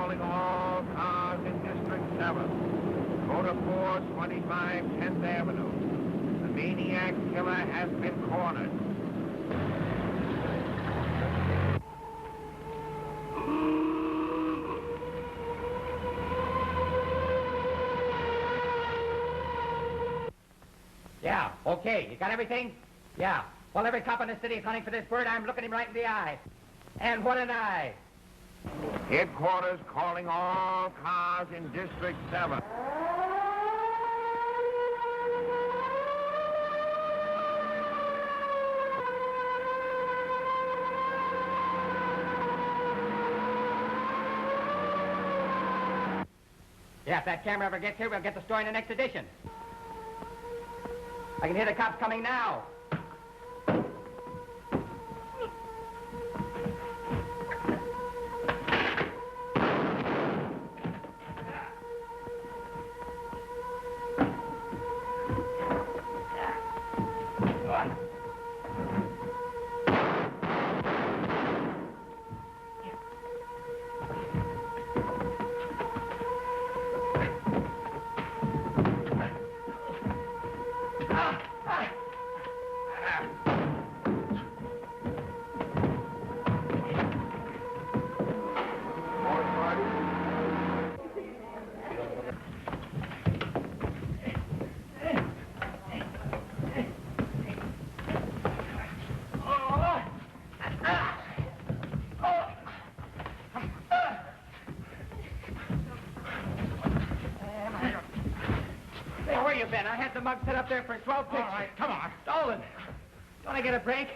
calling all cars in District 7. Go to 425 10th Avenue. The maniac killer has been cornered. Yeah, okay. You got everything? Yeah. Well, every cop in the city is hunting for this bird. I'm looking him right in the eye. And what an eye. Headquarters calling all cars in District 7. Yeah, if that camera ever gets here, we'll get the story in the next edition. I can hear the cops coming now. I had the mug set up there for 12 pictures. All right, come on. Stolen. You want to get a break?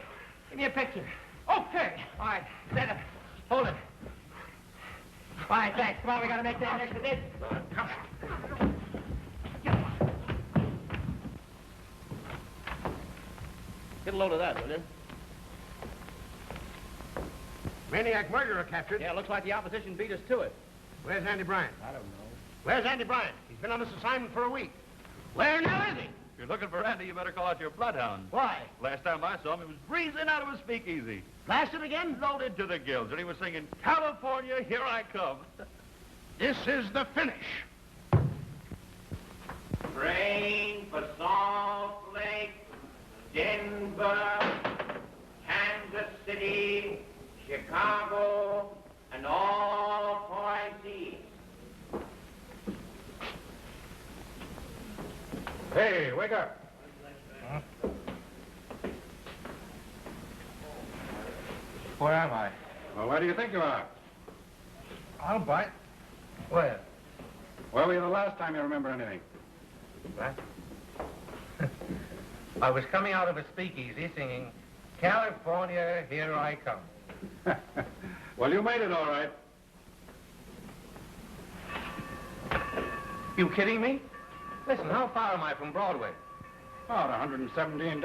Give me a picture. Okay. All right, set it. Hold it. All right, thanks. Come on, we got to make that next edition. Come on. Get a load of that, will you? Maniac murderer captured. Yeah, looks like the opposition beat us to it. Where's Andy Bryant? I don't know. Where's Andy Bryant? He's been on this assignment for a week. Where now is he? If you're looking for Andy, you better call out your bloodhound. Why? Last time I saw him, he was breezing out of a speakeasy. Blasted again? Loaded to the gills, and he was singing, California, here I come. This is the finish. Train for Salt Lake, Denver, Kansas City, Chicago, and all 4 seas. Hey, wake up. Where am I? Well, where do you think you are? I'll bite. Where? Where were you the last time you remember anything? What? I was coming out of a speakeasy singing, California, here I come. Well, you made it all right. You kidding me? Listen, how far am I from Broadway? About $117.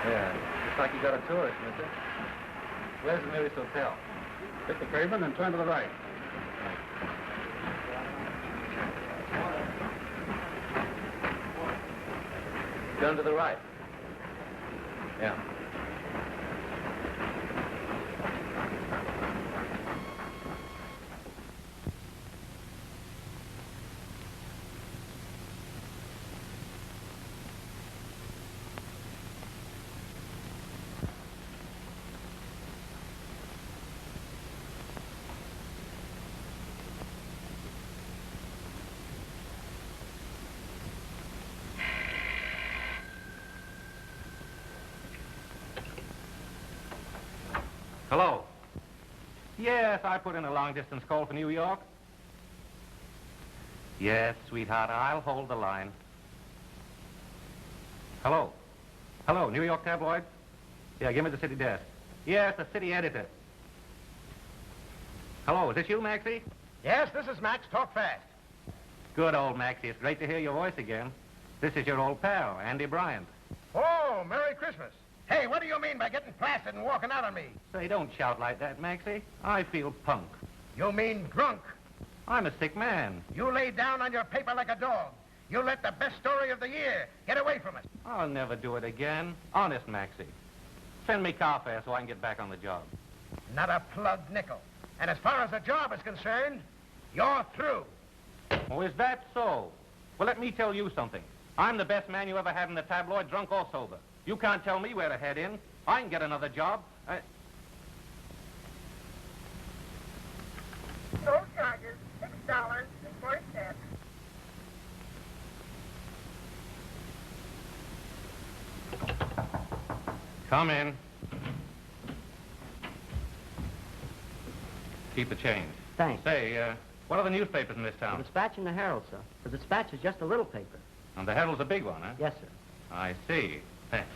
Yeah, looks like you got a tourist, mister. Where's the nearest hotel? Hit the pavement and turn to the right. Turn to the right. Yeah. Hello. Yes, I put in a long-distance call for New York. Yes, sweetheart, I'll hold the line. Hello. Hello, New York Tabloid? Yeah, give me the city desk. Yes, the city editor. Hello, is this you, Maxie? Yes, this is Max. Talk fast. Good old Maxie. It's great to hear your voice again. This is your old pal, Andy Bryant. Oh, Merry Christmas. Hey, what do you mean by getting plastered and walking out on me? Say, don't shout like that, Maxie. I feel punk. You mean drunk. I'm a sick man. You lay down on your paper like a dog. You let the best story of the year get away from us. I'll never do it again. Honest, Maxie. Send me car fare so I can get back on the job. Not a plugged nickel. And as far as the job is concerned, you're through. Oh, is that so? Well, let me tell you something. I'm the best man you ever had in the tabloid, drunk or sober. You can't tell me where to head in. I can get another job. Total charges, $6.40. Come in. Keep the change. Thanks. Say, what are the newspapers in this The town? Dispatch and the Herald, sir. The Dispatch is just a little paper. And the Herald's a big one, huh? Yes, sir. I see. Thanks.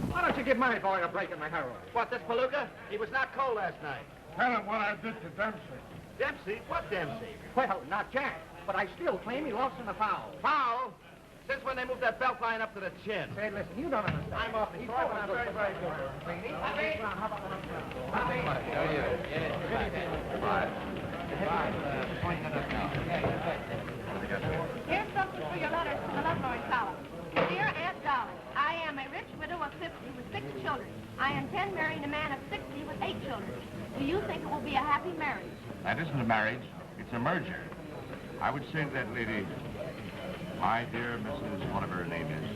Why don't you give my boy a break in the Herald? What, this Palooka? He was not cold last night. Tell him what I did to Dempsey. Dempsey? What Dempsey? Well, not Jack, but I still claim he lost in the foul. Foul? Since when they moved that belt line up to the chin? Say, listen, you don't understand. I'm off the sorry, but I'm very, very good. Here's something for your letters to the Loveloy column. Dear Aunt Dolly, I am a rich widow of 50 with 6 children. I intend marrying a man of 60 with 8 children. Do you think it will be a happy marriage? That isn't a marriage. It's a merger. I would say to that lady, my dear Mrs. whatever her name is,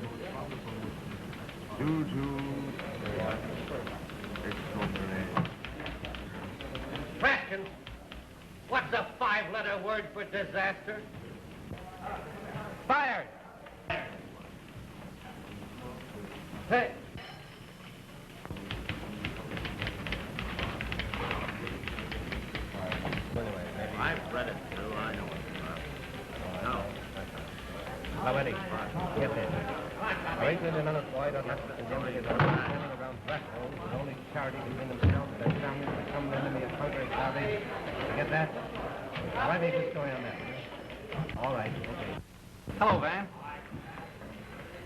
extraordinary. Questions? What's a 5-letter word for disaster? Fired. Hey. I've read it, too. I know it's No. Now, Eddie, get this. Breaking and unemployed are not condemned to standing around thresholds with only charity between themselves and their families to become the enemy of hunger and starvation. You get that? Now, write me a good story on that, will you? All right, okay. Hello, Van.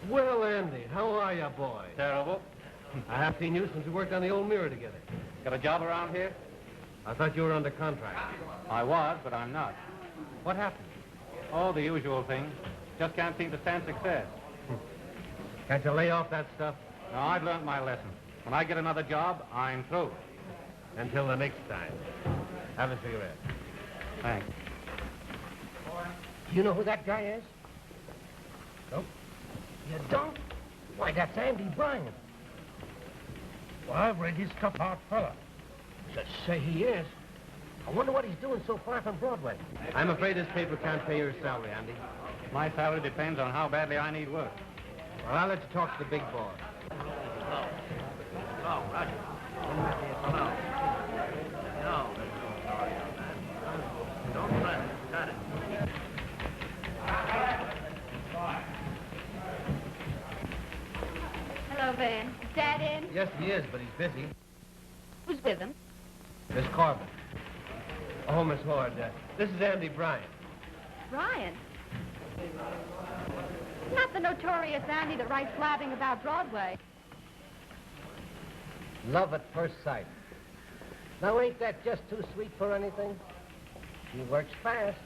Well, Andy, how are you, boy? Terrible. I have seen you since we worked on the old mirror together. Got a job around here? I thought you were under contract. I was, but I'm not. What happened? Oh, the usual thing. Just can't seem to stand success. Can't you lay off that stuff? No, I've learned my lesson. When I get another job, I'm through. Until the next time. Have a cigarette. Thanks. Do you know who that guy is? Nope. You don't? Why, that's Andy Bryan. Well, I've read his tough-heart fella. Let's say he is. I wonder what he's doing so far from Broadway. I'm afraid this paper can't pay your salary, Andy. My salary depends on how badly I need work. Well, I'll let you talk to the big boss. Oh, Roger. No. No, there's no story on that. Don't press it. Got it. Hello, Van. Is Dad in? Yes, he is, but he's busy. Who's with him? Miss Corbin. Oh, Miss Lord, this is Andy Bryan. Brian. Not the notorious Andy that writes blabbing about Broadway. Love at first sight. Now, ain't that just too sweet for anything? He works fast.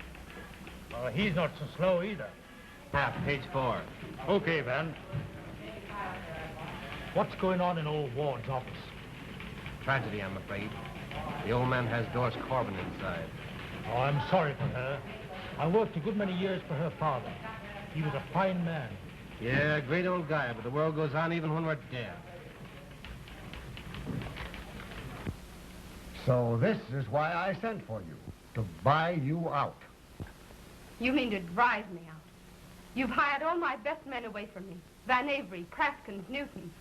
Well, he's not so slow either. Page 4. Okay, Van. What's going on in old Ward's office? Tragedy, I'm afraid. The old man has Doris Corbin inside. Oh, I'm sorry for her. I worked a good many years for her father. He was a fine man. Yeah, great old guy, but the world goes on even when we're dead. So this is why I sent for you, to buy you out. You mean to drive me out? You've hired all my best men away from me. Van Avery, Praskins, Newton.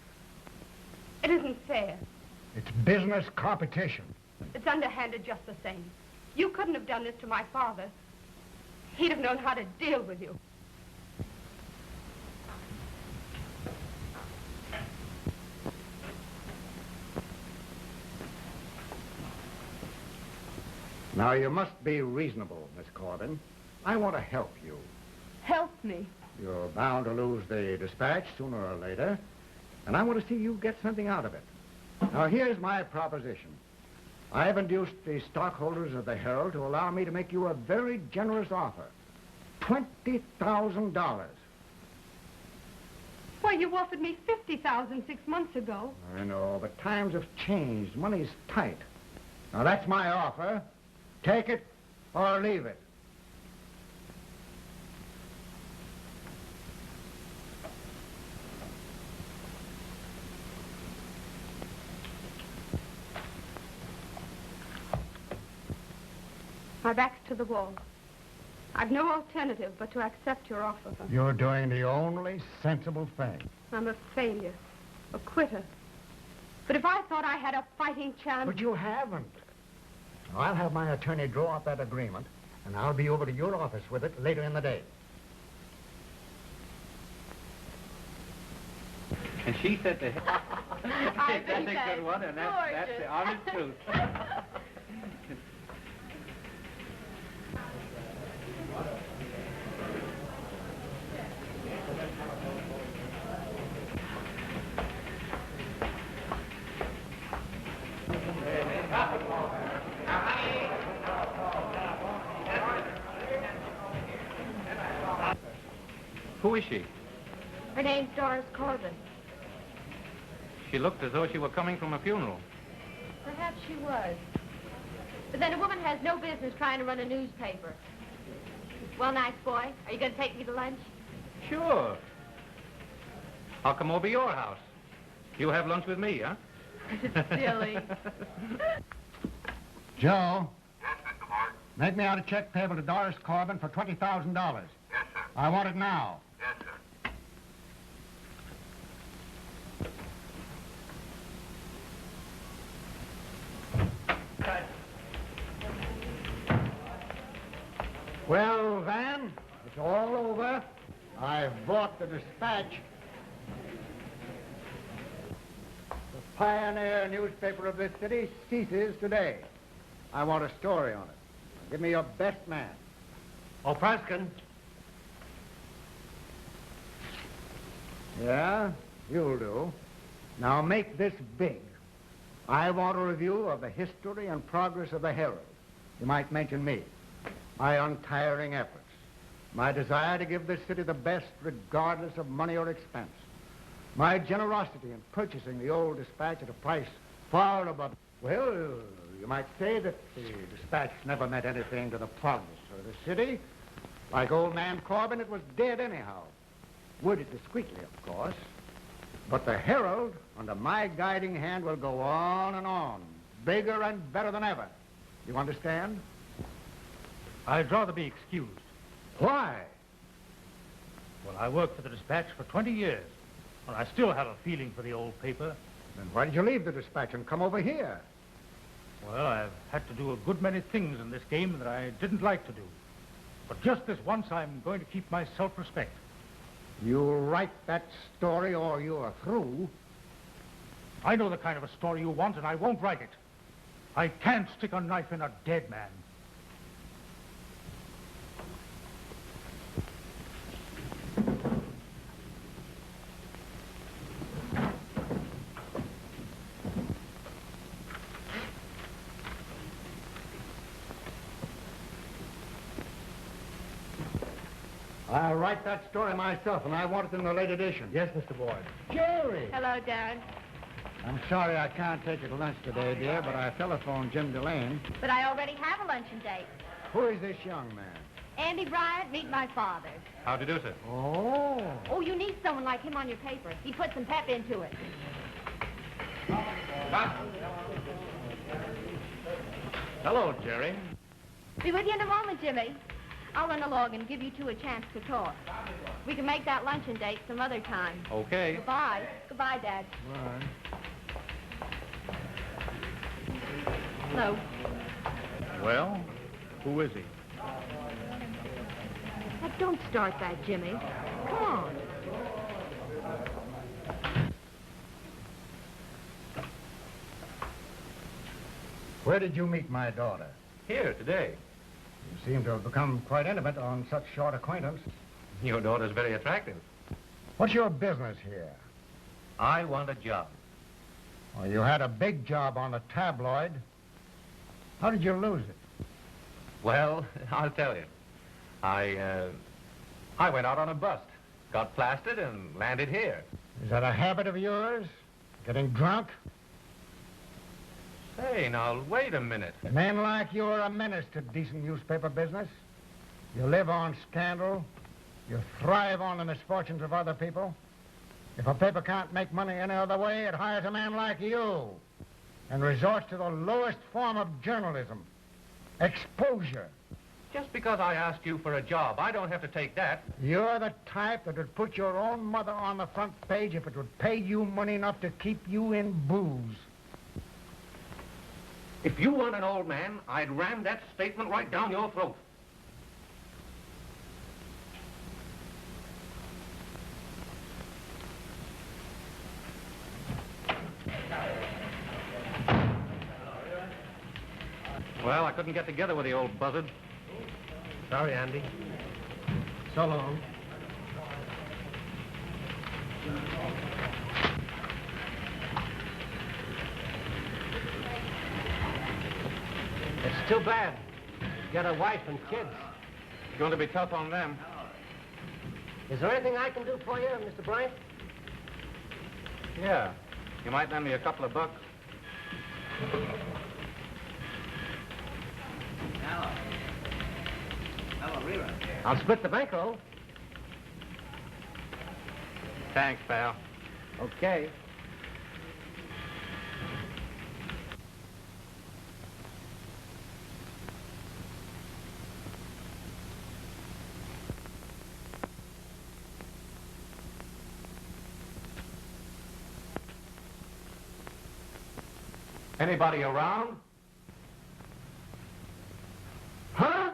It isn't fair. It's business competition. It's underhanded just the same. You couldn't have done this to my father. He'd have known how to deal with you. Now, you must be reasonable, Miss Corbin. I want to help you. Help me. You're bound to lose the dispatch sooner or later, and I want to see you get something out of it. Now, here's my proposition. I've induced the stockholders of the Herald to allow me to make you a very generous offer. $20,000. Why, you offered me $50,000 6 months ago. I know, but times have changed. Money's tight. Now, that's my offer. Take it or leave it. My back's to the wall. I've no alternative but to accept your offer. You're doing the only sensible thing. I'm a failure, a quitter. But if I thought I had a fighting chance... But you haven't. Now, I'll have my attorney draw up that agreement, and I'll be over to your office with it later in the day. And she said to him... I That's think a good one, and that's the honest truth. Who is she? Her name's Doris Corbin. She looked as though she were coming from a funeral. Perhaps she was. But then a woman has no business trying to run a newspaper. Well, nice boy, are you going to take me to lunch? Sure. I'll come over your house. You have lunch with me, huh? Silly. Joe. Yes, Mr. Hart. Make me out a check payable to Doris Corbin for $20,000. Yes, sir. I want it now. Yes, sir. Well, Van, it's all over. I've bought the dispatch. The pioneer newspaper of this city ceases today. I want a story on it. Give me your best man. Oh, Praskin. Yeah, you'll do. Now make this big. I want a review of the history and progress of the Herald. You might mention me. My untiring efforts. My desire to give this city the best regardless of money or expense. My generosity in purchasing the old dispatch at a price far above... Well, you might say that the dispatch never meant anything to the progress of the city. Like old man Corbin, it was dead anyhow. Worded discreetly, of course. But the Herald, under my guiding hand, will go on and on, bigger and better than ever. You understand? I'd rather be excused. Why? Well, I worked for the Dispatch for 20 years, and I still have a feeling for the old paper. Then why did you leave the dispatch and come over here? Well, I've had to do a good many things in this game that I didn't like to do. But just this once, I'm going to keep my self-respect. You'll write that story or you're through. I know the kind of a story you want, and I won't write it. I can't stick a knife in a dead man. I'll write that story myself, and I want it in the late edition. Yes, Mr. Boyd. Jerry! Hello, Dad. I'm sorry I can't take you to lunch today, dear, but I telephoned Jim Delane. But I already have a luncheon date. Who is this young man? Andy Bryant, meet my father. How do you do, sir? Oh. Oh, you need someone like him on your paper. He put some pep into it. Hello, Jerry. Be with you in a moment, Jimmy. I'll run along and give you two a chance to talk. We can make that luncheon date some other time. Okay. Goodbye. Goodbye, Dad. Right. Hello. Well, who is he? Now, don't start that, Jimmy. Come on. Where did you meet my daughter? Here, today. You seem to have become quite intimate on such short acquaintance. Your daughter's very attractive. What's your business here? I want a job. Well, you had a big job on the Tabloid. How did you lose it? Well, I'll tell you. I went out on a bust, got plastered, and landed here. Is that a habit of yours? Getting drunk? Say, now, wait a minute. Men like you are a menace to decent newspaper business. You live on scandal. You thrive on the misfortunes of other people. If a paper can't make money any other way, it hires a man like you and resorts to the lowest form of journalism, exposure. Just because I asked you for a job, I don't have to take that. You're the type that would put your own mother on the front page if it would pay you money enough to keep you in booze. If you weren't an old man, I'd ram that statement right down your throat. Well, I couldn't get together with the old buzzard. Sorry, Andy. So long. It's too bad. You got a wife and kids. It's going to be tough on them. Is there anything I can do for you, Mr. Bryant? Yeah. You might lend me a couple of bucks. I'll split the bankroll. Thanks, pal. Okay. Anybody around? Huh?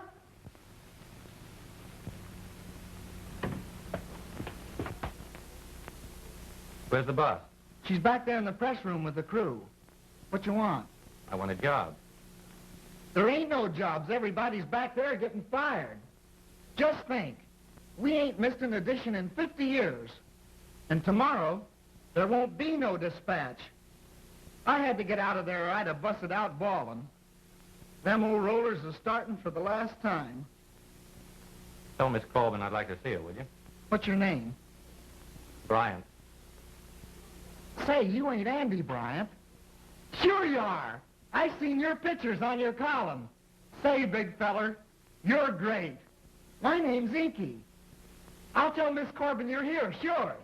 Where's the boss? She's back there in the press room with the crew. What you want? I want a job. There ain't no jobs. Everybody's back there getting fired. Just think. We ain't missed an edition in 50 years. And tomorrow, there won't be no dispatch. I had to get out of there or I'd have busted out bawling. Them old rollers are starting for the last time. Tell Miss Corbin I'd like to see her, will you? What's your name? Bryant. Say, you ain't Andy Bryant. Sure you are. I seen your pictures on your column. Say, big feller, you're great. My name's Inky. I'll tell Miss Corbin you're here, sure.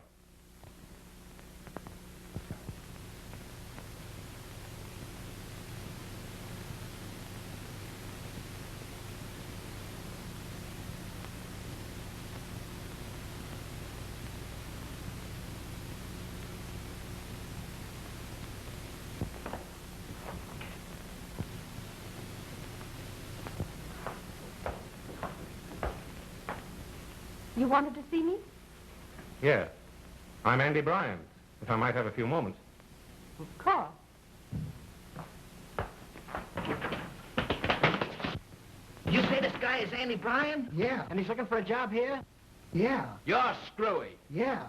You wanted to see me? Yeah. I'm Andy Bryant, if I might have a few moments. Of course. You say this guy is Andy Bryan? Yeah. And he's looking for a job here? Yeah. You're screwy. Yeah.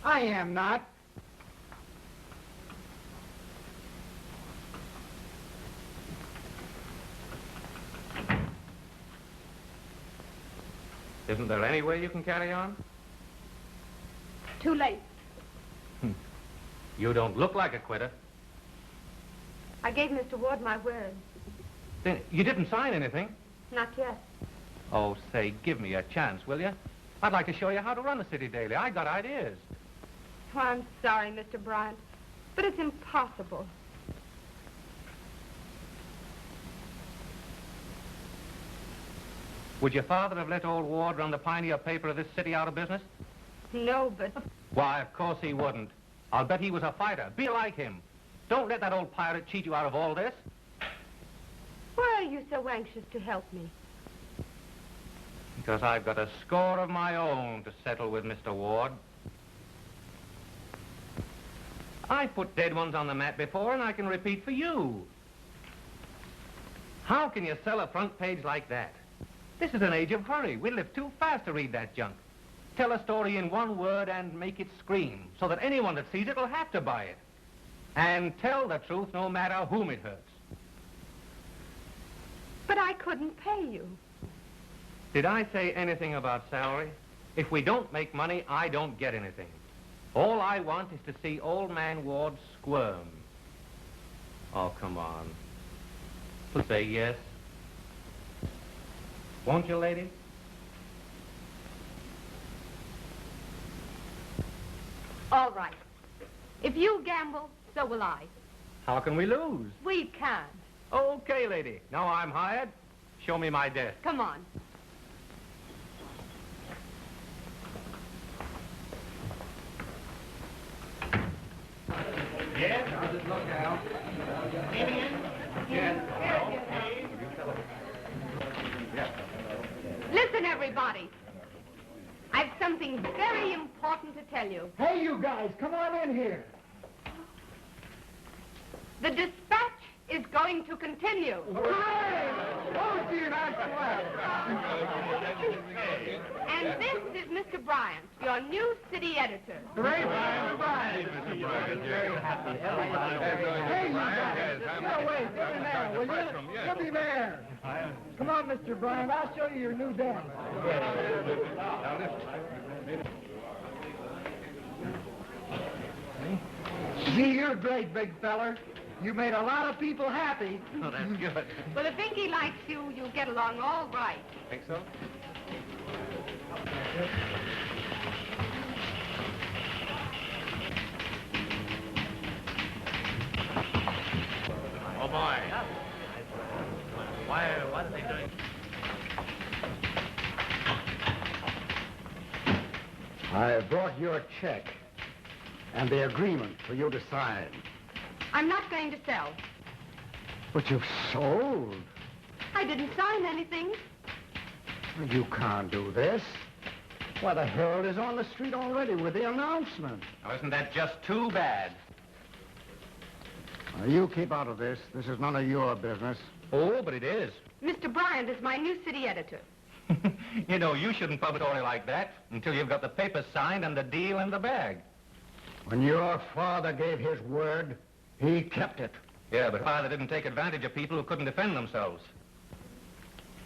I am not. Isn't there any way you can carry on? Too late. You don't look like a quitter. I gave Mr. Ward my word. Then you didn't sign anything. Not yet. Oh, say, give me a chance, will you? I'd like to show you how to run the city daily. I got ideas. Oh, I'm sorry, Mr. Bryant, but it's impossible. Would your father have let old Ward run the pioneer paper of this city out of business? No, but... Why, of course he wouldn't. I'll bet he was a fighter. Be like him. Don't let that old pirate cheat you out of all this. Why are you so anxious to help me? Because I've got a score of my own to settle with Mr. Ward. I put dead ones on the map before, and I can repeat for you. How can you sell a front page like that? This is an age of hurry. We live too fast to read that junk. Tell a story in one word and make it scream, so that anyone that sees it will have to buy it. And tell the truth no matter whom it hurts. But I couldn't pay you. Did I say anything about salary? If we don't make money, I don't get anything. All I want is to see old man Ward squirm. Oh, come on. Please say yes. Won't you, lady? All right. If you gamble, so will I. How can we lose? We can't. Okay, lady. Now I'm hired. Show me my desk. Come on. Yes, how's it look, Al? Listen, everybody. I've something very important to tell you. Hey, you guys, come on in here. The dispatch is going to continue. Hooray! Oh, dear, that's And this is Mr. Bryant, your new city editor. Hooray, Brian. Very happy. Hey, you guys, get away, get in there, will you? Get me there. Come on, Mr. Bryant, I'll show you your new desk. See, you're great, big feller. You made a lot of people happy. Oh, that's good. Well, if Inky likes you, you'll get along all right. Think so? Oh, boy. What are they doing? I brought your check and the agreement for you to sign. I'm not going to sell. But you've sold. I didn't sign anything. You can't do this. Why, the Herald is on the street already with the announcement. Now, isn't that just too bad? Now, you keep out of this. This is none of your business. Oh, but it is. Mr. Bryant is my new city editor. You know, you shouldn't publish a story like that until you've got the papers signed and the deal in the bag. When your father gave his word, he kept it. Yeah, but Father didn't take advantage of people who couldn't defend themselves.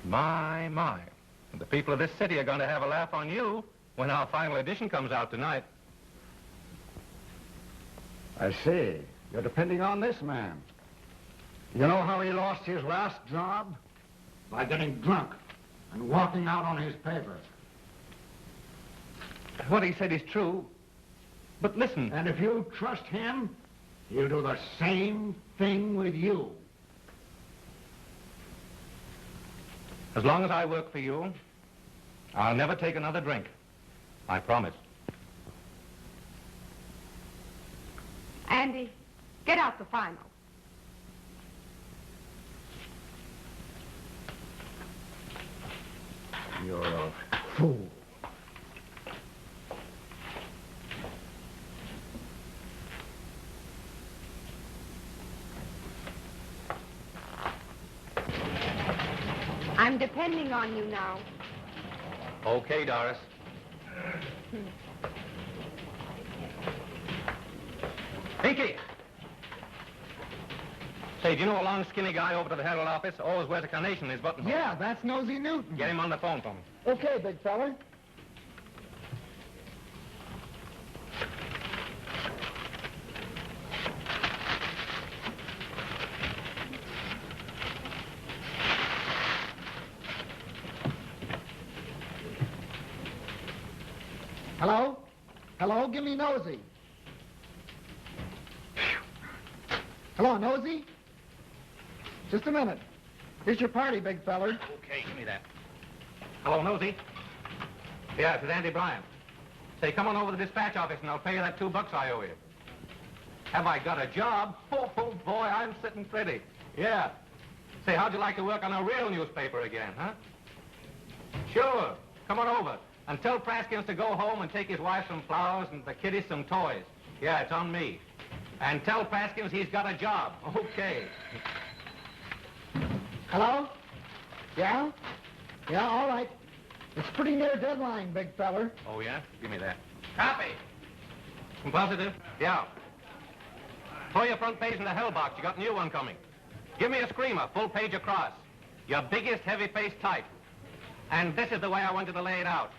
My. And the people of this city are going to have a laugh on you when our final edition comes out tonight. I see. You're depending on this man. You know how he lost his last job? By getting drunk and walking out on his paper. What he said is true. But listen. And if you trust him, he'll do the same thing with you. As long as I work for you, I'll never take another drink. I promise. Andy, get out the final. You're a fool. I'm depending on you now. Okay, Doris. Pinky! Say, do you know a long, skinny guy over to the Herald office? Always wears a carnation in his buttonhole. Yeah, that's Nosy Newton. Get him on the phone for me. Okay, big fella. Hello? Hello, give me Nosy. Hello, Nosy? Just a minute. Here's your party, big feller. Okay, give me that. Hello, Nosy. Yeah, this is Andy Bryant. Say, come on over to the dispatch office and I'll pay you that $2 I owe you. Have I got a job? Oh, boy, I'm sitting pretty. Yeah. Say, how'd you like to work on a real newspaper again, huh? Sure. Come on over. And tell Praskins to go home and take his wife some flowers and the kiddies some toys. Yeah, it's on me. And tell Praskins he's got a job. Okay. Hello? Yeah? Yeah, all right. It's pretty near deadline, big feller. Oh, yeah? Give me that. Copy. Some positive? Yeah. Throw your front page in the hell box. You got a new one coming. Give me a screamer, full page across. Your biggest heavy-faced type. And this is the way I wanted to lay it out.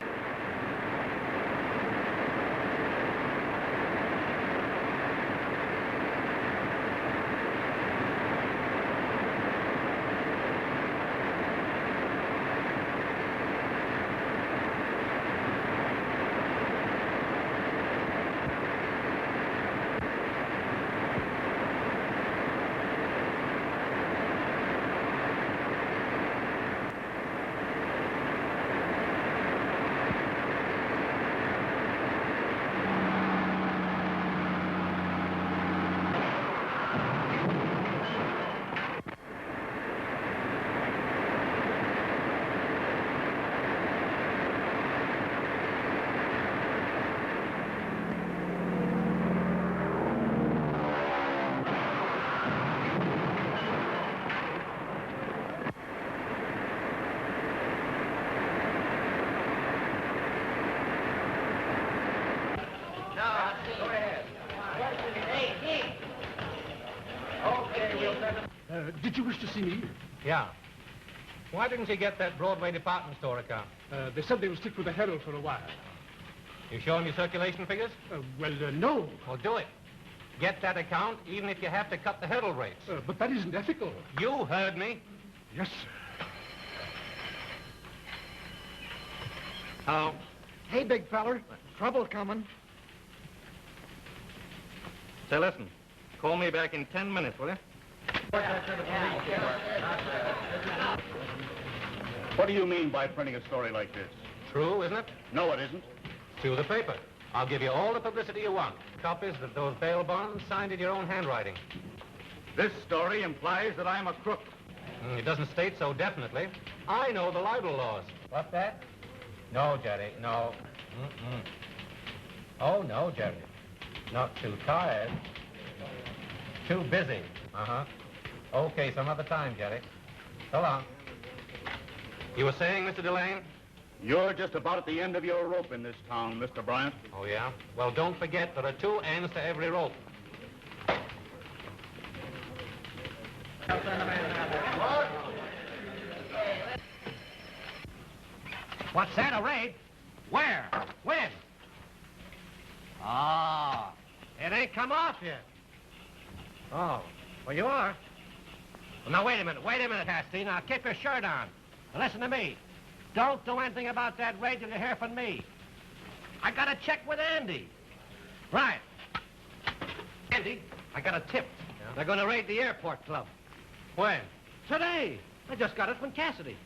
Did you wish to see me? Yeah. Why didn't you get that Broadway department store account? They said they would stick with the Herald for a while. You show them your circulation figures? No. Well, do it. Get that account, even if you have to cut the Herald rates. But that isn't ethical. You heard me. Yes, sir. Hello. Hey, big feller. Trouble coming. Say, listen. Call me back in 10 minutes, will you? What do you mean by printing a story like this? True, isn't it? No, it isn't. To the paper. I'll give you all the publicity you want. Copies of those bail bonds signed in your own handwriting. This story implies that I'm a crook. It doesn't state so definitely. I know the libel laws. What's that? No, Jerry, no. Oh, no, Jerry. Not too tired. Too busy. Uh-huh. Okay, some other time, Jerry. So long. You were saying, Mr. Delane? You're just about at the end of your rope in this town, Mr. Bryant. Oh, yeah? Well, don't forget, there are 2 ends to every rope. What's that, a raid? Where? When? Oh, it ain't come off yet. Oh, well, you are. Well, now, wait a minute, Hasty. Now, keep your shirt on. Now, listen to me. Don't do anything about that raid till you hear from me. I got to check with Andy. Right. Andy, I got a tip. Yeah? They're going to raid the airport club. When? Today. I just got it from Cassidy.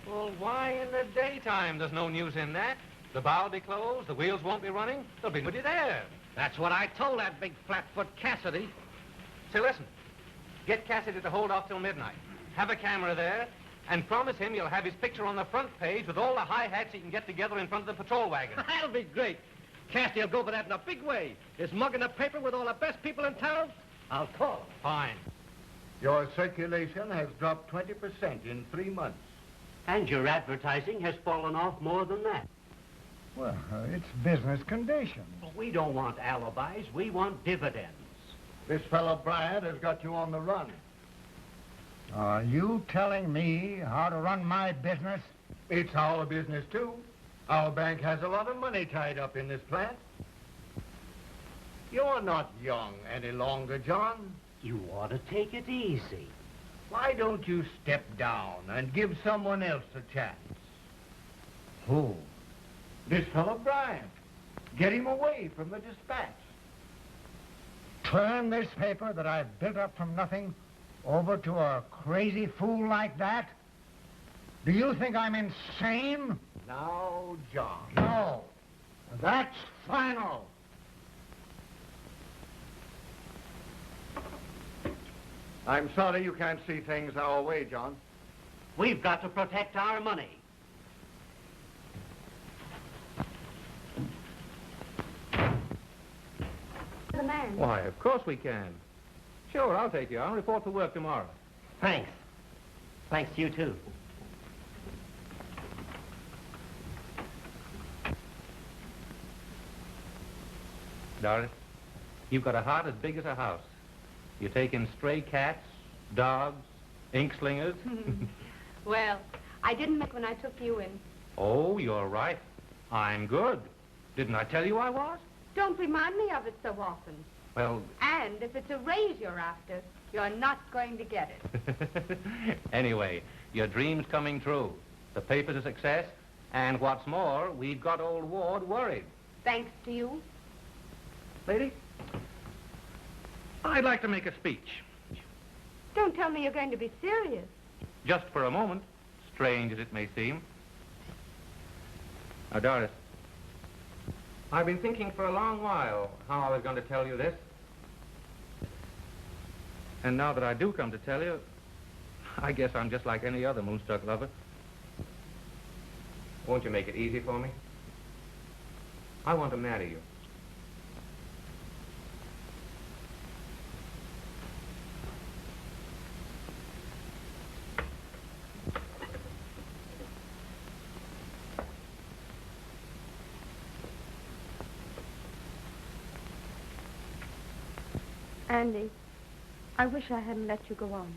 Well, why in the daytime? There's no news in that. The bar will be closed, the wheels won't be running. They'll be nobody there. That's what I told that big flatfoot Cassidy. Say, listen. Get Cassidy to hold off till midnight. Have a camera there, and promise him you'll have his picture on the front page with all the hi-hats he can get together in front of the patrol wagon. That'll be great. Cassidy will go for that in a big way. His mug in the paper with all the best people in town. I'll call him. Fine. Your circulation has dropped 20% in 3 months. And your advertising has fallen off more than that. Well, it's business conditions. But we don't want alibis. We want dividends. This fellow Bryant has got you on the run. Are you telling me how to run my business? It's our business, too. Our bank has a lot of money tied up in this plant. You're not young any longer, John. You ought to take it easy. Why don't you step down and give someone else a chance? Who? This fellow Bryant. Get him away from the dispatch. Turn this paper that I've built up from nothing over to a crazy fool like that? Do you think I'm insane? No, John. No. That's final. I'm sorry you can't see things our way, John. We've got to protect our money. The man. Why, of course we can. Sure, I'll take you. I'll report to work tomorrow. Thanks. Thanks to you, too. Darling, you've got a heart as big as a house. You take in stray cats, dogs, ink slingers. Well, I didn't make when I took you in. Oh, you're right. I'm good. Didn't I tell you I was? Don't remind me of it so often. Well... And if it's a raise you're after, you're not going to get it. Anyway, your dream's coming true. The paper's a success, and what's more, we've got old Ward worried. Thanks to you. Lady, I'd like to make a speech. Don't tell me you're going to be serious. Just for a moment, strange as it may seem. Now, Doris, I've been thinking for a long while how I was going to tell you this. And now that I do come to tell you, I guess I'm just like any other moonstruck lover. Won't you make it easy for me? I want to marry you. Andy, I wish I hadn't let you go on.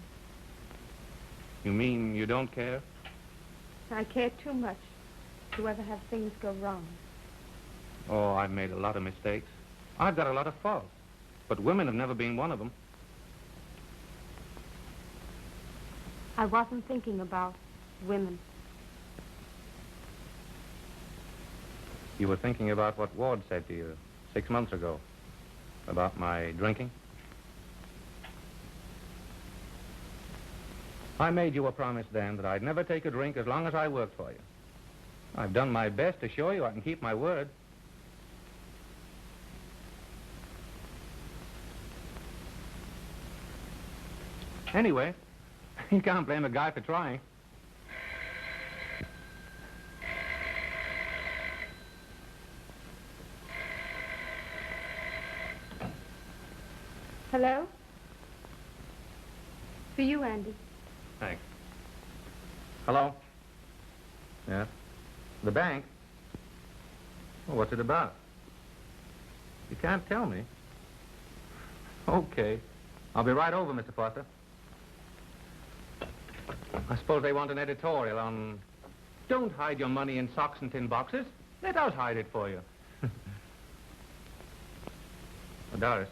You mean you don't care? I care too much to ever have things go wrong. Oh, I've made a lot of mistakes. I've got a lot of faults. But women have never been one of them. I wasn't thinking about women. You were thinking about what Ward said to you 6 months ago. About my drinking. I made you a promise then that I'd never take a drink as long as I worked for you. I've done my best to show you I can keep my word. Anyway, you can't blame a guy for trying. Hello? For you, Andy. Thanks. Hello? Yeah? The bank? Well, what's it about? You can't tell me. Okay. I'll be right over, Mr. Foster. I suppose they want an editorial on... Don't hide your money in socks and tin boxes. Let us hide it for you. Well, Doris,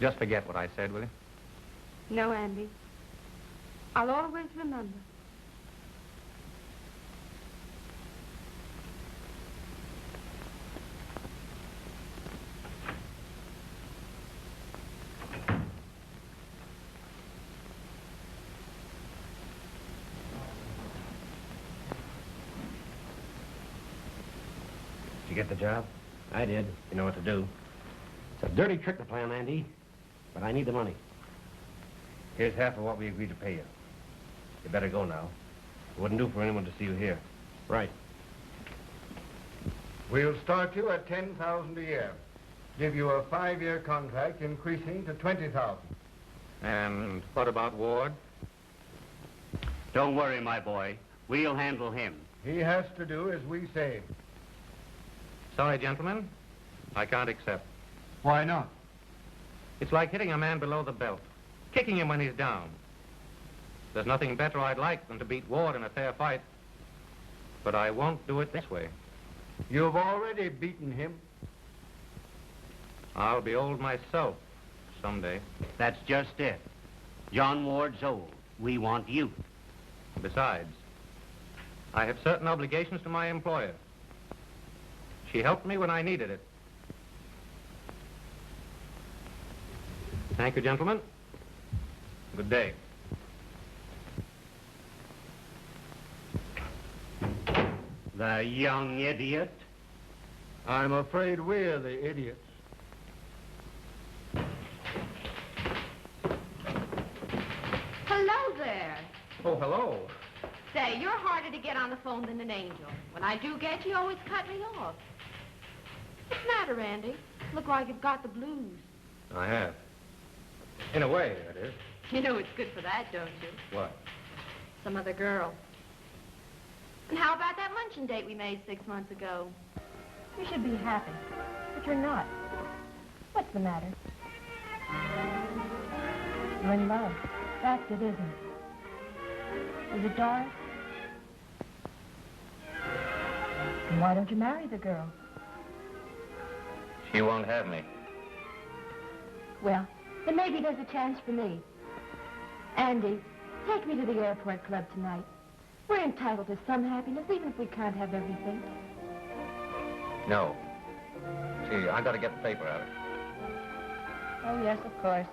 just forget what I said, will you? No, Andy. I'll always remember. Did you get the job? I did. You know what to do. It's a dirty trick to plan, Andy, but I need the money. Here's half of what we agreed to pay you. You better go now. It wouldn't do for anyone to see you here. Right. We'll start you at $10,000 a year. Give you a 5-year contract increasing to $20,000. And what about Ward? Don't worry, my boy. We'll handle him. He has to do as we say. Sorry, gentlemen. I can't accept. Why not? It's like hitting a man below the belt. Kicking him when he's down. There's nothing better I'd like than to beat Ward in a fair fight. But I won't do it this way. You've already beaten him. I'll be old myself someday. That's just it. John Ward's old. We want youth. Besides, I have certain obligations to my employer. She helped me when I needed it. Thank you, gentlemen. Good day. The young idiot. I'm afraid we're the idiots. Hello there. Oh, hello. Say, you're harder to get on the phone than an angel. When I do get you, you always cut me off. What's the matter, Andy? Look like you've got the blues. I have. In a way, that is. You know it's good for that, don't you? What? Some other girl. And how about that luncheon date we made 6 months ago? You should be happy, but you're not. What's the matter? You're in love. That's it, isn't it? Is it Doris? Then why don't you marry the girl? She won't have me. Well, then maybe there's a chance for me. Andy, take me to the airport club tonight. We're entitled to some happiness, even if we can't have everything. No. See, I gotta get the paper out. Oh, yes, of course.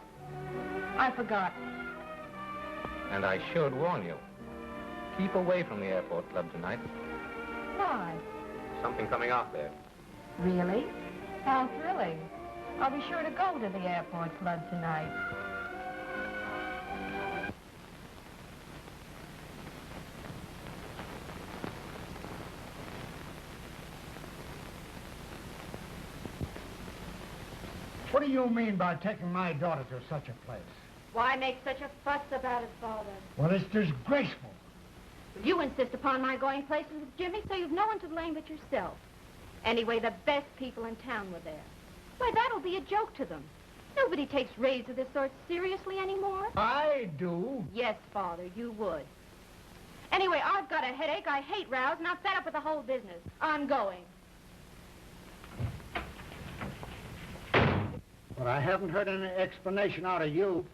I forgot. And I should warn you. Keep away from the airport club tonight. Why? Something coming off there. Really? How thrilling. I'll be sure to go to the airport club tonight. What do you mean by taking my daughter to such a place? Why make such a fuss about it, Father? Well, it's disgraceful. You insist upon my going places with Jimmy, so you've no one to blame but yourself. Anyway, the best people in town were there. Why, that'll be a joke to them. Nobody takes raids of this sort seriously anymore. I do. Yes, Father, you would. Anyway, I've got a headache. I hate rows, and I'm fed up with the whole business. I'm going. But I haven't heard any explanation out of you.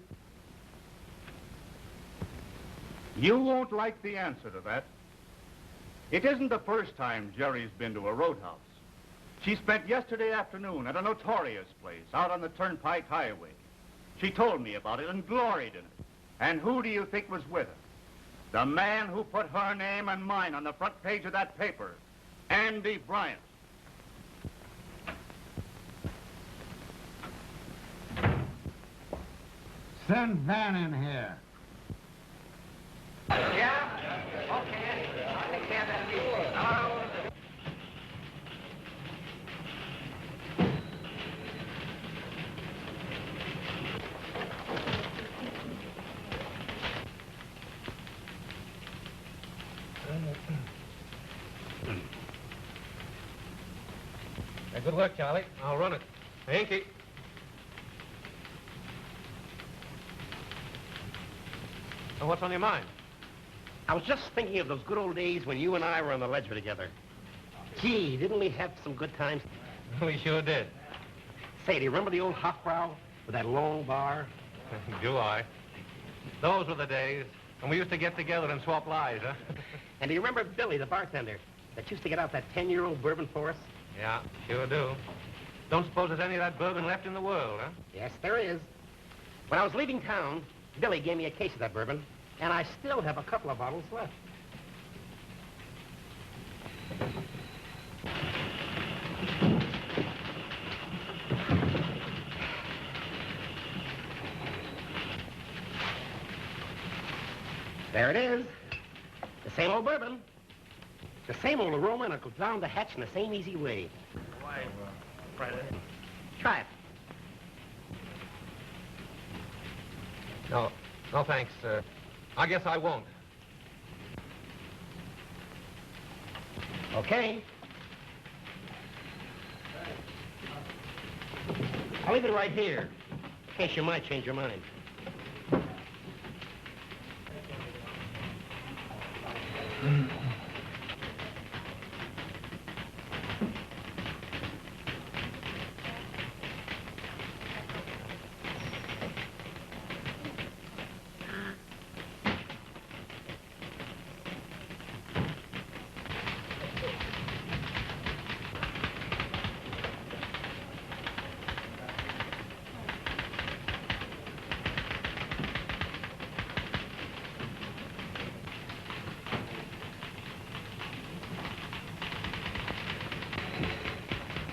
You won't like the answer to that. It isn't the first time Jerry's been to a roadhouse. She spent yesterday afternoon at a notorious place out on the Turnpike Highway. She told me about it and gloried in it. And who do you think was with her? The man who put her name and mine on the front page of that paper, Andy Bryant. Send Van in here. Yeah? Okay. I'll take care of that. Hello? Good work, Charlie. I'll run it. Hanky. So what's on your mind? I was just thinking of those good old days when you and I were on the ledger together. Gee, didn't we have some good times? We sure did. Say, do you remember the old Hofbrau with that long bar? Do I? Those were the days when we used to get together and swap lies, huh? And do you remember Billy, the bartender, that used to get out that 10-year-old bourbon for us? Yeah, sure do. Don't suppose there's any of that bourbon left in the world, huh? Yes, there is. When I was leaving town, Billy gave me a case of that bourbon, and I still have a couple of bottles left. There it is. The same old bourbon. The same old aroma, and it goes down the hatch in the same easy way. Why, Fred? Try it. No, thanks. I guess I won't. Okay. I'll leave it right here, in case you might change your mind.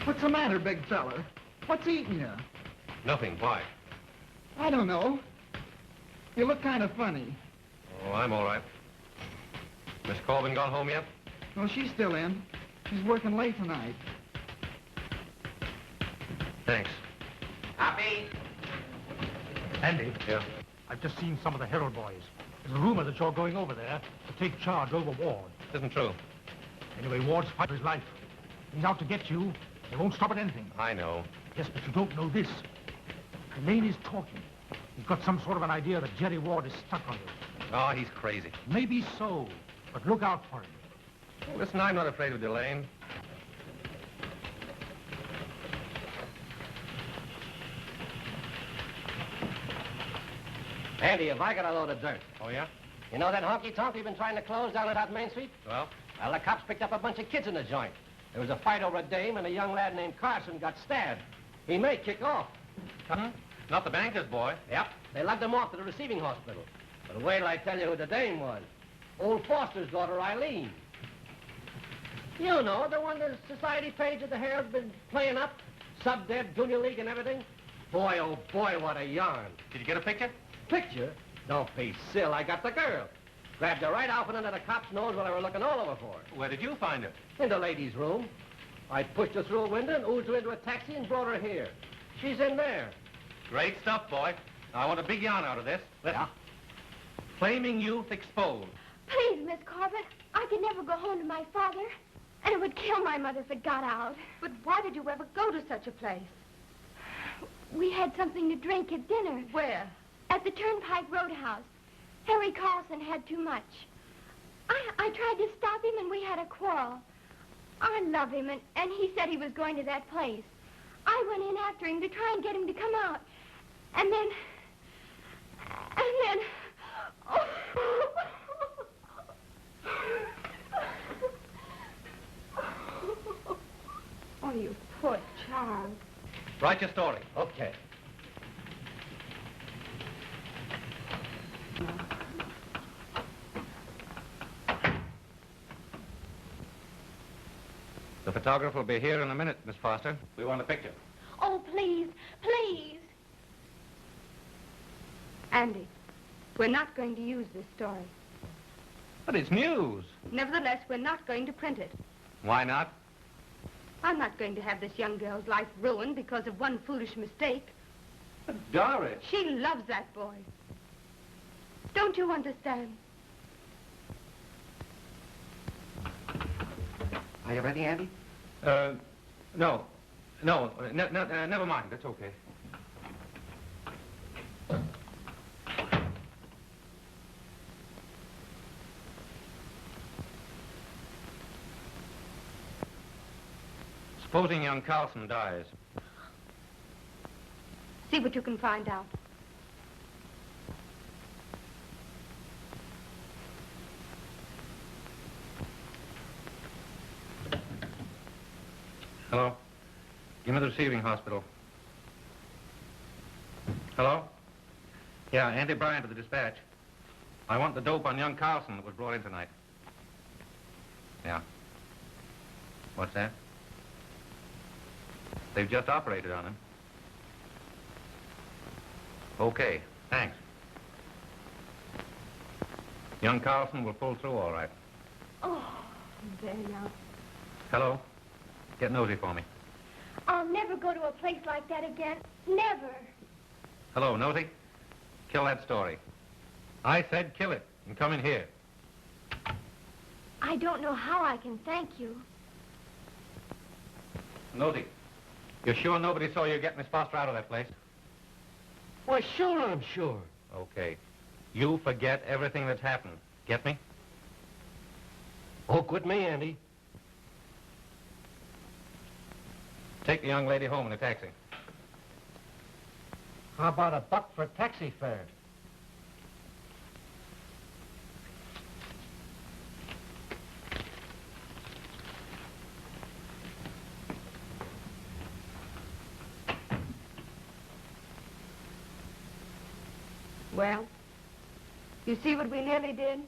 What's the matter, big fella? What's eating you? Nothing. Why? I don't know. You look kind of funny. Oh, I'm all right. Miss Corbin gone home yet? Well, she's still in. She's working late tonight. Thanks. Copy. Andy, Yeah? I've just seen some of the Herald boys. There's a rumor that you're going over there to take charge over Ward. Isn't true. Anyway, Ward's fighting for his life. He's out to get you. He won't stop at anything. I know. Yes, but you don't know this. Lane is talking. He's got some sort of an idea that Jerry Ward is stuck on you. Oh, he's crazy. Maybe so, but look out for him. Listen, I'm not afraid of Doolan. Andy, have I got a load of dirt? Oh, yeah? You know that honky-tonk we've been trying to close down at Main Street? Well? Well, the cops picked up a bunch of kids in the joint. There was a fight over a dame, and a young lad named Carson got stabbed. He may kick off. Huh? Not the banker's boy. Yep. They lugged him off to the receiving hospital. But wait till I tell you who the dame was. Old Foster's daughter, Eileen. You know, the one the society page of the Herald's been playing up. Sub-Deb, Junior League, and everything. Boy, oh boy, what a yarn. Did you get a picture? Picture? Don't be silly. I got the girl. Grabbed her right off and under the cop's nose while they were looking all over for her. Where did you find her? In the ladies' room. I pushed her through a window and oozed her into a taxi and brought her here. She's in there. Great stuff, boy. Now, I want a big yarn out of this. Listen. Yeah? Flaming youth exposed. Please, Miss Corbett, I could never go home to my father. And it would kill my mother if it got out. But why did you ever go to such a place? We had something to drink at dinner. Where? At the Turnpike Roadhouse. Harry Carlson had too much. I tried to stop him, and we had a quarrel. I love him, and he said he was going to that place. I went in after him to try and get him to come out. And then... Oh, you poor child. Write your story. Okay. The photographer will be here in a minute, Miss Foster. We want a picture. Oh, please, please. Andy, we're not going to use this story. But it's news. Nevertheless, we're not going to print it. Why not? I'm not going to have this young girl's life ruined because of one foolish mistake. But Doris. She loves that boy. Don't you understand? Are you ready, Andy? No. Never mind. That's okay. Supposing young Carlson dies. See what you can find out. Hello? Give me the receiving hospital. Hello? Yeah, Andy Bryant of the Dispatch. I want the dope on young Carlson that was brought in tonight. Yeah. What's that? They've just operated on him. Okay, thanks. Young Carlson will pull through all right. Oh, there now. Hello? Get nosy for me. I'll never go to a place like that again. Never. Hello, nosy? Kill that story. I said kill it and come in here. I don't know how I can thank you. Nosy, you're sure nobody saw you get Miss Foster out of that place? Well, sure, I'm sure. Okay. You forget everything that's happened. Get me? Oh, quit me, Andy. Take the young lady home in a taxi. How about $1 for taxi fare? Well, you see what we nearly did?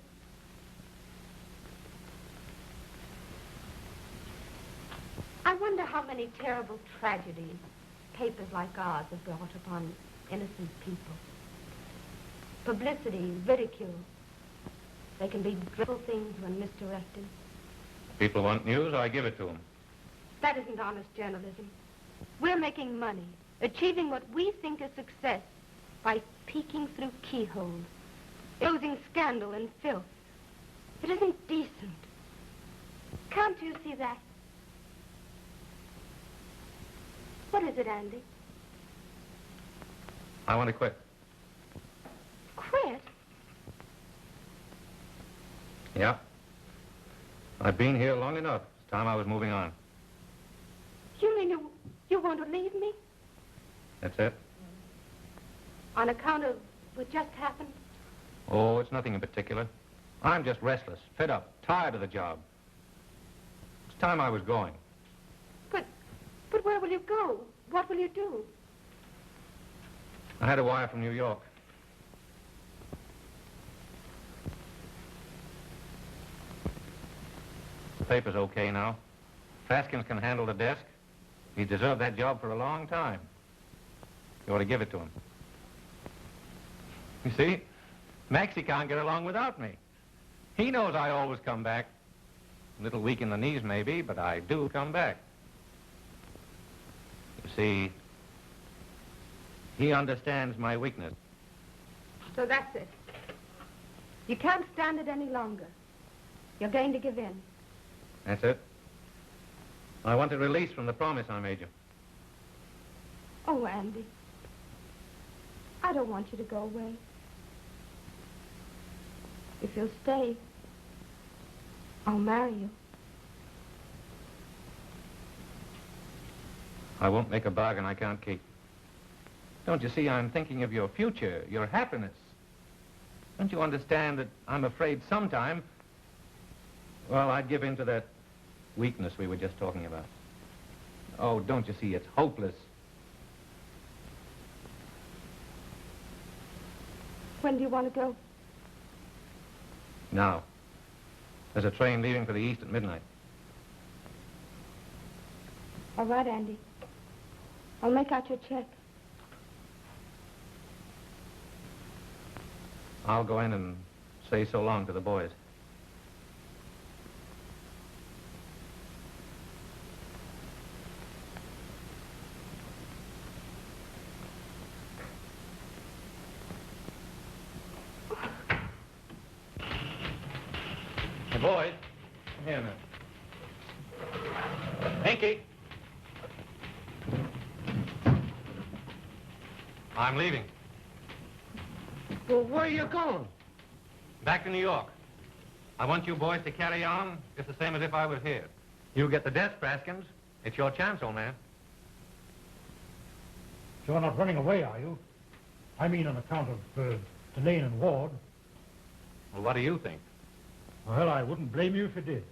I wonder how many terrible tragedies papers like ours have brought upon innocent people. Publicity, ridicule. They can be dreadful things when misdirected. People want news, I give it to them. That isn't honest journalism. We're making money, achieving what we think is success by peeking through keyholes, exposing scandal and filth. It isn't decent. Can't you see that? What is it, Andy? I want to quit. Quit? Yeah. I've been here long enough. It's time I was moving on. You mean you want to leave me? That's it? On account of what just happened? Oh, it's nothing in particular. I'm just restless, fed up, tired of the job. It's time I was going. But where will you go? What will you do? I had a wire from New York. The paper's okay now. Faskins can handle the desk. He deserved that job for a long time. You ought to give it to him. You see, Maxie can't get along without me. He knows I always come back. A little weak in the knees, maybe, but I do come back. You see, he understands my weakness. So that's it. You can't stand it any longer. You're going to give in. That's it. I want a release from the promise I made you. Oh, Andy. I don't want you to go away. If you'll stay, I'll marry you. I won't make a bargain I can't keep. Don't you see, I'm thinking of your future, your happiness. Don't you understand that I'm afraid sometime, well, I'd give in to that weakness we were just talking about. Oh, don't you see, it's hopeless. When do you want to go? Now. There's a train leaving for the east at midnight. All right, Andy. I'll make out your check. I'll go in and say so long to the boys. Hey, boys. Come here a minute. Pinky. I'm leaving. Well, where are you going? Back to New York. I want you boys to carry on just the same as if I was here. You get the desk, Praskins. It's your chance, old man. You're not running away, are you? I mean on account of Delane and Ward. Well, what do you think? Well, I wouldn't blame you if you did.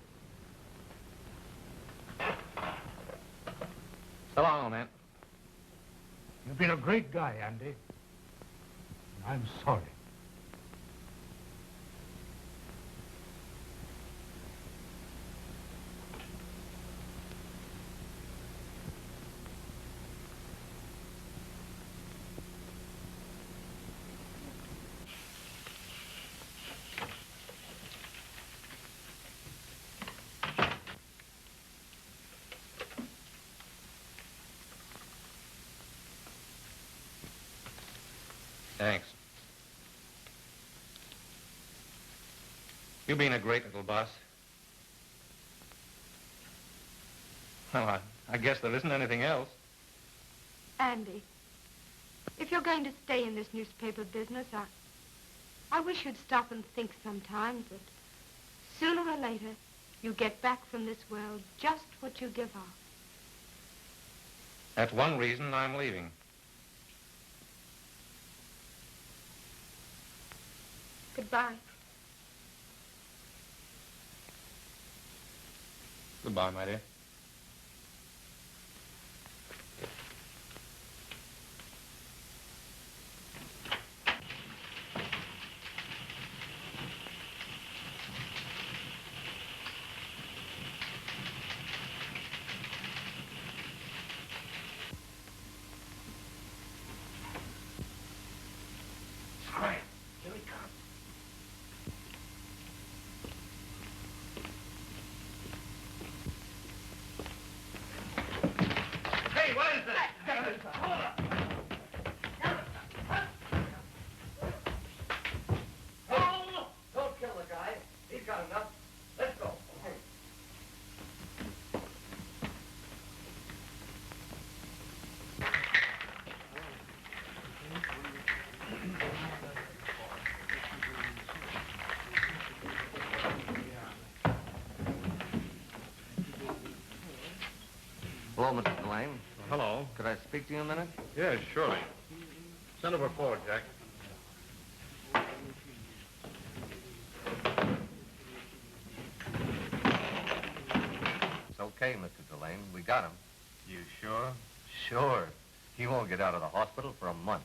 So long, old man. You've been a great guy, Andy. I'm sorry. Thanks. You've been a great little boss. Well, I guess there isn't anything else. Andy, if you're going to stay in this newspaper business, I wish you'd stop and think sometimes that sooner or later you get back from this world just what you give off. That's one reason I'm leaving. Goodbye. Goodbye, my dear. Hello, Mr. Delane. Hello. Could I speak to you a minute? Yes, surely. Send over forward, Jack. It's okay, Mr. Delane. We got him. You sure? Sure. He won't get out of the hospital for a month.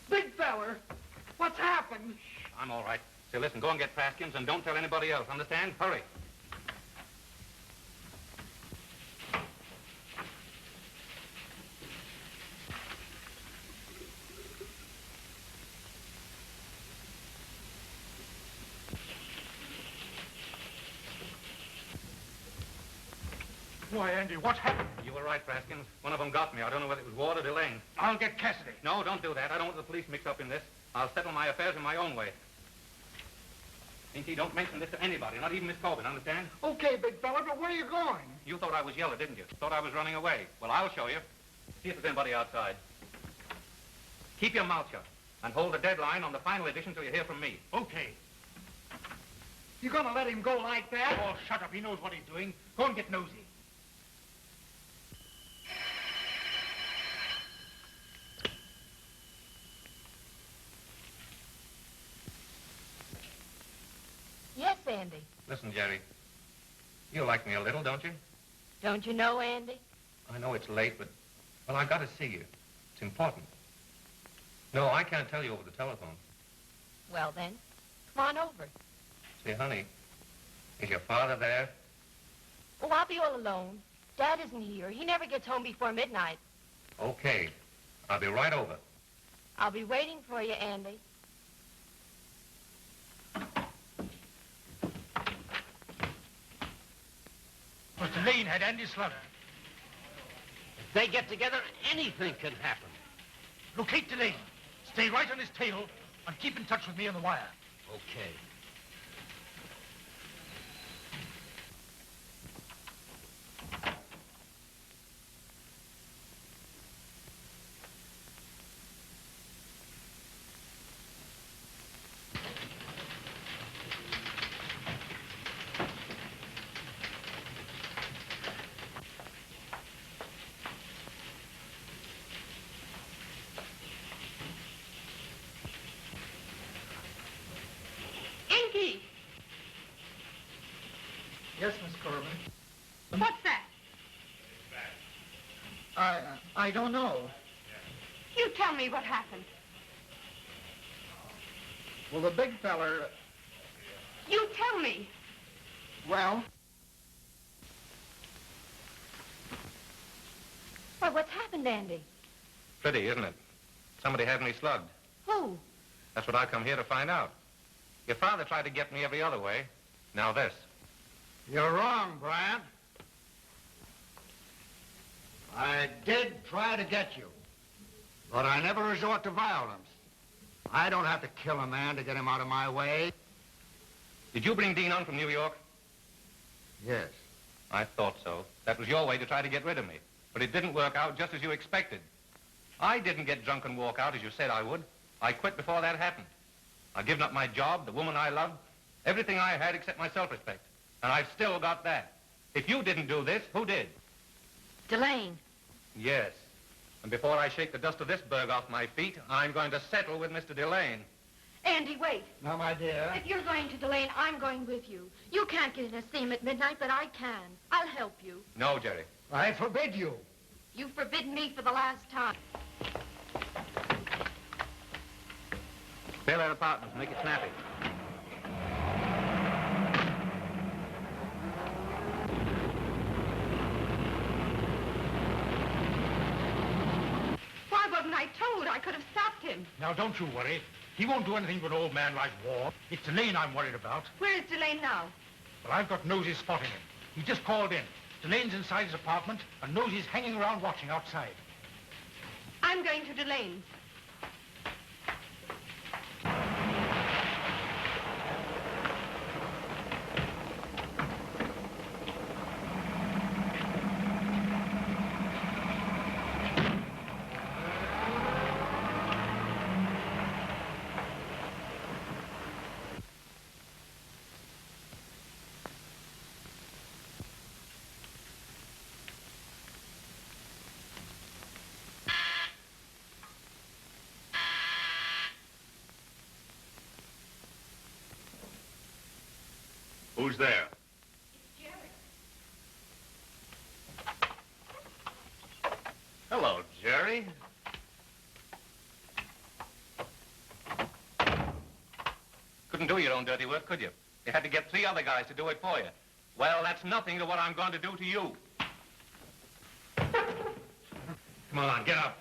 Big feller, what's happened? I'm all right. Say, listen, go and get Praskins and don't tell anybody else. Understand? Hurry. Why, Andy, what happened? You were right, Praskins. One of them got me. I don't know whether it was Ward or Delane. I'll get Cassidy. No, don't do that. I don't want the police mixed up in this. I'll settle my affairs in my own way. Inky, don't mention this to anybody, not even Miss Corbin, understand? Okay, big fella, but where are you going? You thought I was yellow, didn't you? Thought I was running away. Well, I'll show you. See if there's anybody outside. Keep your mouth shut and hold the deadline on the final edition till you hear from me. Okay. You gonna let him go like that? Oh, shut up. He knows what he's doing. Go and get nosy. Yes, Andy. Listen, Jerry. You like me a little, don't you? Don't you know, Andy? I know it's late, but, well, I've got to see you. It's important. No, I can't tell you over the telephone. Well, then, come on over. Say, honey, is your father there? Oh, I'll be all alone. Dad isn't here. He never gets home before midnight. Okay. I'll be right over. I'll be waiting for you, Andy. Mr. Lane had Andy slaughtered. If they get together, anything can happen. Locate Delane. Stay right on his tail and keep in touch with me on the wire. Okay. Inky! Yes, Miss Corbin. What's that? I don't know. You tell me what happened. Well, the big feller, You tell me. well, Well, what's happened, Andy? Pretty, isn't it? Somebody had me slugged. Who? That's what I come here to find out. Your father tried to get me every other way. Now this. You're wrong, Bryant. I did try to get you, but I never resort to violence. I don't have to kill a man to get him out of my way. Did you bring Dean on from New York? Yes. I thought so. That was your way to try to get rid of me. But it didn't work out just as you expected. I didn't get drunk and walk out as you said I would. I quit before that happened. I've given up my job, the woman I loved, everything I had except my self-respect. And I've still got that. If you didn't do this, who did? Delane. Yes. And before I shake the dust of this burg off my feet, I'm going to settle with Mr. Delane. Andy, wait. Now, my dear. If you're going to Delane, I'm going with you. You can't get in a steam at midnight, but I can. I'll help you. No, Jerry. I forbid you. You've forbidden me for the last time. Fill that apartment. Make it snappy. I told. I could have stopped him. Now, don't you worry. He won't do anything to an old man like War. It's Delane I'm worried about. Where is Delane now? Well, I've got Nosy spotting him. He just called in. Delane's inside his apartment, and Nosy's hanging around watching outside. I'm going to Delane's. Who's there? Hello, Jerry. Couldn't do your own dirty work, could you? You had to get 3 other guys to do it for you. Well, that's nothing to what I'm going to do to you. Come on, get up.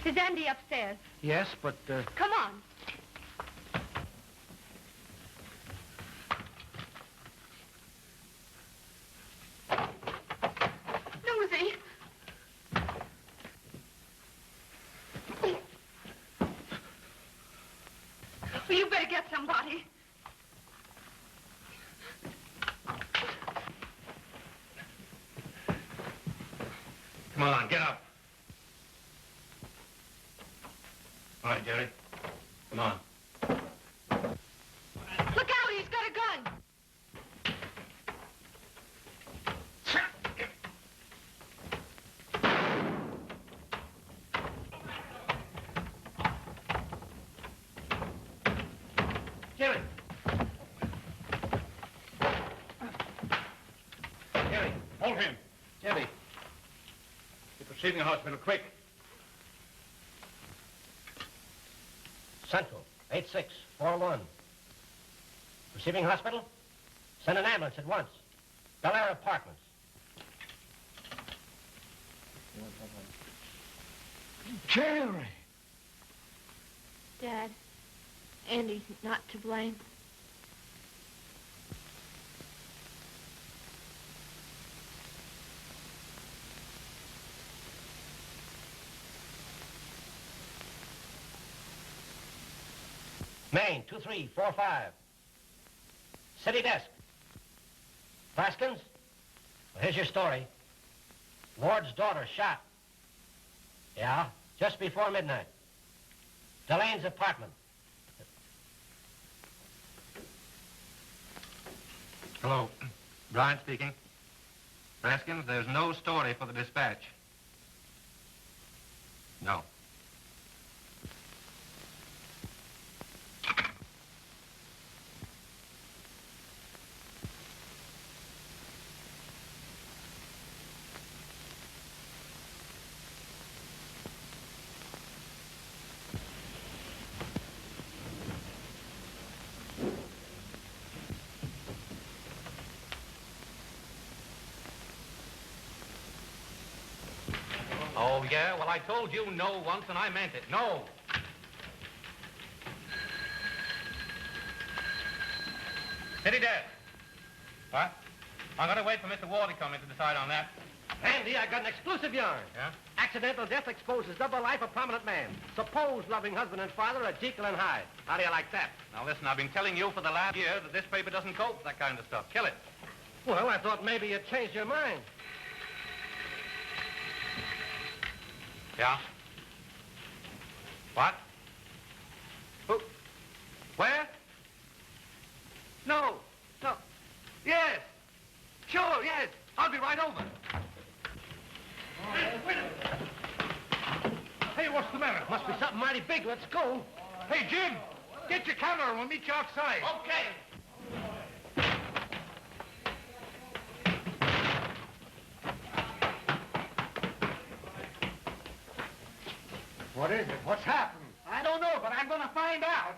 Is Andy upstairs? Yes, but, Come on. Nosy. Well, you better get somebody. Come on, get up. All right, Jerry. Come on. Look out, he's got a gun. Jerry. Jerry. Hold him. Jerry. Get the receiving hospital, quick. Central, 8641. Receiving hospital? Send an ambulance at once. Bel Air Apartments. Jerry! Dad, Andy's not to blame. Maine, 2345. City desk. Plaskins? Well, here's your story. Ward's daughter shot. Yeah, just before midnight. Delane's apartment. Hello. Brian speaking. Raskins, there's no story for the dispatch. No. Oh, yeah? Well, I told you no once, and I meant it. No. City desk. What? I'm going to wait for Mr. Ward to come in to decide on that. Andy, I got an exclusive yarn. Yeah? Accidental death exposes double life of prominent man. Supposed loving husband and father are Jekyll and Hyde. How do you like that? Now, listen, I've been telling you for the last year that this paper doesn't cope with that kind of stuff. Kill it. Well, I thought maybe you'd changed your mind. Yeah? What? Who? Where? No. No. Yes. Sure, yes. I'll be right over. Hey, what's the matter? Must be something mighty big. Let's go. Hey, Jim, get your camera and we'll meet you outside. Okay. What is it? What's happened? I don't know, but I'm going to find out.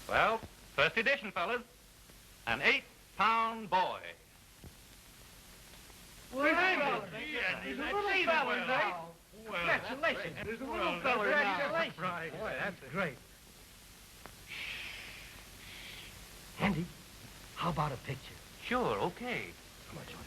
Well, first edition, fellas. An 8-pound boy. Well, he's a little fella now. Congratulations. There's a little fella now. Congratulations. Boy, that's great. Andy, how about a picture? Sure, okay. Come on, George.